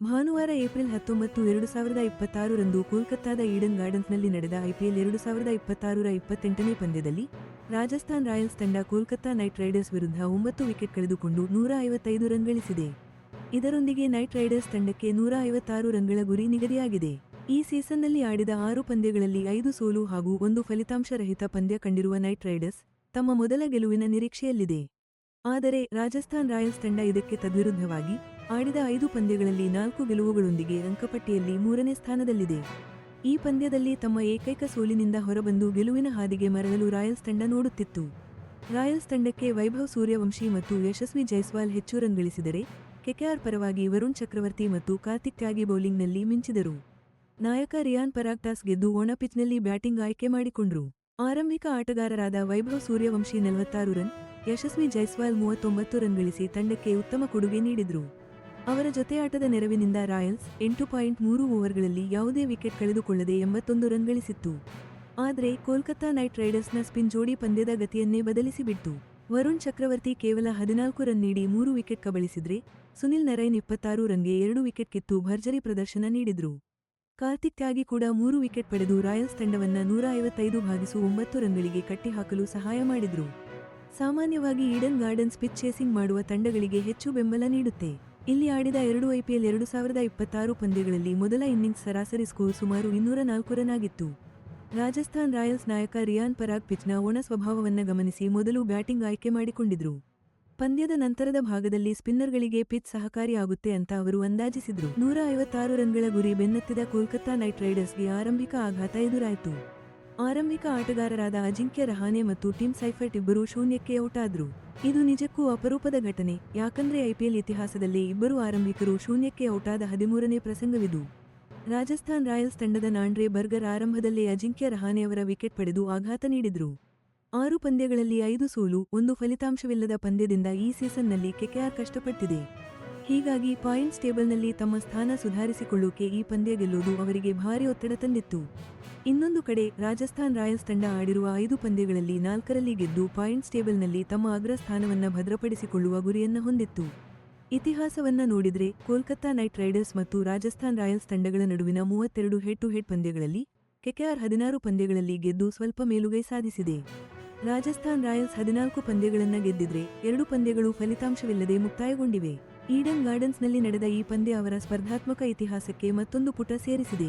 ಭಾನುವಾರ ಏಪ್ರಿಲ್ 19, 2026 ರಂದು ಕೋಲ್ಕತ್ತಾದ ಈಡನ್ ಗಾರ್ಡನ್ಸ್ನಲ್ಲಿ ನಡೆದ ಐಪಿಎಲ್ 2026ರ 28ನೇ ಪಂದ್ಯದಲ್ಲಿ ರಾಜಸ್ಥಾನ್ ರಾಯಲ್ಸ್ ತಂಡ ಕೋಲ್ಕತ್ತಾ ನೈಟ್ ರೈಡರ್ಸ್ ವಿರುದ್ಧ 9 ವಿಕೆಟ್ ಕಳೆದುಕೊಂಡು 155 ರನ್ ಗಳಿಸಿದೆ. ಇದರೊಂದಿಗೆ ನೈಟ್ ರೈಡರ್ಸ್ ತಂಡಕ್ಕೆ 156 ರನ್ಗಳ ಗುರಿ ನಿಗದಿಯಾಗಿದೆ. ಈ ಸೀಸನ್ನಲ್ಲಿ ಆಡಿದ 6 ಪಂದ್ಯಗಳಲ್ಲಿ 5 ಸೋಲು ಹಾಗೂ 1 ಫಲಿತಾಂಶರಹಿತ ಪಂದ್ಯ ಕಂಡಿರುವ ನೈಟ್ ರೈಡರ್ಸ್ ತಮ್ಮ ಮೊದಲ ಗೆಲುವಿನ ನಿರೀಕ್ಷೆಯಲ್ಲಿದೆ. ಆದರೆ ರಾಜಸ್ಥಾನ್ ರಾಯಲ್ಸ್ ತಂಡ ಇದಕ್ಕೆ ತದ್ವಿರುದ್ಧವಾಗಿ ಆಡಿದ 5 ಪಂದ್ಯಗಳಲ್ಲಿ 4 ಗೆಲುವುಗಳೊಂದಿಗೆ ಅಂಕಪಟ್ಟಿಯಲ್ಲಿ 3ನೇ ಸ್ಥಾನದಲ್ಲಿದೆ. ಈ ಪಂದ್ಯದಲ್ಲಿ ತಮ್ಮ ಏಕೈಕ ಸೋಲಿನಿಂದ ಹೊರಬಂದು ಗೆಲುವಿನ ಹಾದಿಗೆ ಮರಳಲು ರಾಯಲ್ಸ್ ತಂಡ ನೋಡುತ್ತಿತ್ತು. ರಾಯಲ್ಸ್ ತಂಡಕ್ಕೆ ವೈಭವ್ ಸೂರ್ಯವಂಶಿ ಮತ್ತು ಯಶಸ್ವಿ ಜೈಸ್ವಾಲ್ ಹೆಚ್ಚು ರನ್ ಗಳಿಸಿದರೆ, ಕೆಕೆಆರ್ ಪರವಾಗಿ ವರುಣ್ ಚಕ್ರವರ್ತಿ ಮತ್ತು ಕಾರ್ತಿಕ್ ತ್ಯಾಗಿ ಬೌಲಿಂಗ್ನಲ್ಲಿ ಮಿಂಚಿದರು. ನಾಯಕ ರಿಯಾನ್ ಪರಾಗ್ ಟಾಸ್ ಗೆದ್ದು ಒಣ ಪಿಚ್ನಲ್ಲಿ ಬ್ಯಾಟಿಂಗ್ ಆಯ್ಕೆ ಮಾಡಿಕೊಂಡ್ರು. ಆರಂಭಿಕ ಆಟಗಾರರಾದ ವೈಭವ್ ಸೂರ್ಯವಂಶಿ 46 ರನ್, ಯಶಸ್ವಿ ಜೈಸ್ವಾಲ್ 39 ರನ್ ಗಳಿಸಿ ತಂಡಕ್ಕೆ ಉತ್ತಮ ಕೊಡುಗೆ ನೀಡಿದ್ರು. ಅವರ ಜೊತೆಯಾಟದ ನೆರವಿನಿಂದ ರಾಯಲ್ಸ್ 8.3 ಓವರ್ಗಳಲ್ಲಿ ಯಾವುದೇ ವಿಕೆಟ್ ಕಳೆದುಕೊಳ್ಳದೆ 81 ರನ್ ಗಳಿಸಿತ್ತು. ಆದರೆ ಕೋಲ್ಕತ್ತಾ ನೈಟ್ ರೈಡರ್ಸ್ನ ಸ್ಪಿನ್ ಜೋಡಿ ಪಂದ್ಯದ ಗತಿಯನ್ನೇ ಬದಲಿಸಿಬಿಟ್ಟು. ವರುಣ್ ಚಕ್ರವರ್ತಿ ಕೇವಲ 14 ರನ್ ನೀಡಿ 3 ವಿಕೆಟ್ ಕಬಳಿಸಿದ್ರೆ, ಸುನಿಲ್ ನರೈನ್ 26 ರನ್ಗೆ 2 ವಿಕೆಟ್ ಕಿತ್ತು ಭರ್ಜರಿ ಪ್ರದರ್ಶನ ನೀಡಿದ್ರು. ಕಾರ್ತಿಕ್ ತ್ಯಾಗಿ ಕೂಡ 3 ವಿಕೆಟ್ ಪಡೆದು ರಾಯಲ್ಸ್ ತಂಡವನ್ನ 155/9 ರನ್ಗಳಿಗೆ ಕಟ್ಟಿಹಾಕಲು ಸಹಾಯ ಮಾಡಿದ್ರು. ಸಾಮಾನ್ಯವಾಗಿ ಈಡನ್ ಗಾರ್ಡನ್ಸ್ ಪಿಚ್ ಚೇಸಿಂಗ್ ಮಾಡುವ ತಂಡಗಳಿಗೆ ಹೆಚ್ಚು ಬೆಂಬಲ ನೀಡುತ್ತೆ. ಇಲ್ಲಿ ಆಡಿದ 2 ಐಪಿಎಲ್ 2026 ಪಂದ್ಯಗಳಲ್ಲಿ ಮೊದಲ ಇನ್ನಿಂಗ್ಸ್ ಸರಾಸರಿ ಸ್ಕೋರ್ ಸುಮಾರು 204 ರನ್ ಆಗಿತ್ತು. ರಾಜಸ್ಥಾನ್ ರಾಯಲ್ಸ್ ನಾಯಕ ರಿಯಾನ್ ಪರಾಗ್ ಪಿಚ್ನ ಒಣ ಸ್ವಭಾವವನ್ನ ಗಮನಿಸಿ ಮೊದಲು ಬ್ಯಾಟಿಂಗ್ ಆಯ್ಕೆ ಮಾಡಿಕೊಂಡಿದ್ರು. ಪಂದ್ಯದ ನಂತರದ ಭಾಗದಲ್ಲಿ ಸ್ಪಿನ್ನರ್ಗಳಿಗೆ ಪಿಚ್ ಸಹಕಾರಿಯಾಗುತ್ತೆ ಅಂತ ಅವರು ಅಂದಾಜಿಸಿದ್ರು. 156 ರನ್ಗಳ ಗುರಿ ಬೆನ್ನತ್ತಿದ ಕೋಲ್ಕತ್ತಾ ನೈಟ್ ರೈಡರ್ಸ್ಗೆ ಆರಂಭಿಕ ಆಘಾತ ಎದುರಾಯಿತು. ಆರಂಭಿಕ ಆಟಗಾರರಾದ ಅಜಿಂಕ್ಯ ರಹಾನೆ ಮತ್ತು ಟಿಮ್ ಸೈಫರ್ಟ್ ಇಬ್ಬರೂ ಶೂನ್ಯಕ್ಕೆ ಔಟ್ ಆದ್ರು. ಇದು ನಿಜಕ್ಕೂ ಅಪರೂಪದ ಘಟನೆ, ಯಾಕಂದ್ರೆ ಐಪಿಎಲ್ ಇತಿಹಾಸದಲ್ಲೇ ಇಬ್ಬರು ಆರಂಭಿಕರು ಶೂನ್ಯಕ್ಕೆ ಔಟಾದ 13ನೇ ಪ್ರಸಂಗವಿದು. ರಾಜಸ್ಥಾನ್ ರಾಯಲ್ಸ್ ತಂಡದ ಆಂಡ್ರೆ ಬರ್ಗರ್ ಆರಂಭದಲ್ಲೇ ಅಜಿಂಕ್ಯ ರಹಾನೆ ಅವರ ವಿಕೆಟ್ ಪಡೆದು ಆಘಾತ ನೀಡಿದ್ರು. 6 ಪಂದ್ಯಗಳಲ್ಲಿ 5 ಸೋಲು, 1 ಫಲಿತಾಂಶವಿಲ್ಲದ ಪಂದ್ಯದಿಂದ ಈ ಸೀಸನ್ನಲ್ಲಿ ಕೆಕೆಆರ್ ಕಷ್ಟಪಟ್ಟಿದೆ. ಹೀಗಾಗಿ ಪಾಯಿಂಟ್ಸ್ ಟೇಬಲ್ನಲ್ಲಿ ತಮ್ಮ ಸ್ಥಾನ ಸುಧಾರಿಸಿಕೊಳ್ಳೋಕೆ ಈ ಪಂದ್ಯ ಗೆಲ್ಲೋದು ಅವರಿಗೆ ಭಾರಿ ಒತ್ತಡ ತಂದಿತ್ತು. ಇನ್ನೊಂದು ಕಡೆ ರಾಜಸ್ಥಾನ್ ರಾಯಲ್ಸ್ ತಂಡ ಆಡಿರುವ 5 ಪಂದ್ಯಗಳಲ್ಲಿ 4ರಲ್ಲಿ ಗೆದ್ದು ಪಾಯಿಂಟ್ಸ್ ಟೇಬಲ್ನಲ್ಲಿ ತಮ್ಮ ಅಗ್ರ ಸ್ಥಾನವನ್ನ ಭದ್ರಪಡಿಸಿಕೊಳ್ಳುವ ಗುರಿಯನ್ನ ಹೊಂದಿತ್ತು. ಇತಿಹಾಸವನ್ನ ನೋಡಿದ್ರೆ ಕೋಲ್ಕತ್ತಾ ನೈಟ್ ರೈಡರ್ಸ್ ಮತ್ತು ರಾಜಸ್ಥಾನ್ ರಾಯಲ್ಸ್ ತಂಡಗಳ ನಡುವಿನ 32 ಹೆಡ್ ಟು ಹೆಡ್ ಪಂದ್ಯಗಳಲ್ಲಿ ಕೆಕೆಆರ್ 16 ಪಂದ್ಯಗಳಲ್ಲಿ ಗೆದ್ದು ಸ್ವಲ್ಪ ಮೇಲುಗೈ ಸಾಧಿಸಿದೆ. ರಾಜಸ್ಥಾನ್ ರಾಯಲ್ಸ್ 14 ಪಂದ್ಯಗಳನ್ನ ಗೆದ್ದಿದ್ರೆ 2 ಪಂದ್ಯಗಳು ಫಲಿತಾಂಶವಿಲ್ಲದೆ ಮುಕ್ತಾಯಗೊಂಡಿವೆ. ಈಡನ್ ಗಾರ್ಡನ್ಸ್ನಲ್ಲಿ ನಡೆದ ಈ ಪಂದ್ಯ ಅವರ ಸ್ಪರ್ಧಾತ್ಮಕ ಇತಿಹಾಸಕ್ಕೆ ಮತ್ತೊಂದು ಪುಟ ಸೇರಿಸಿದೆ.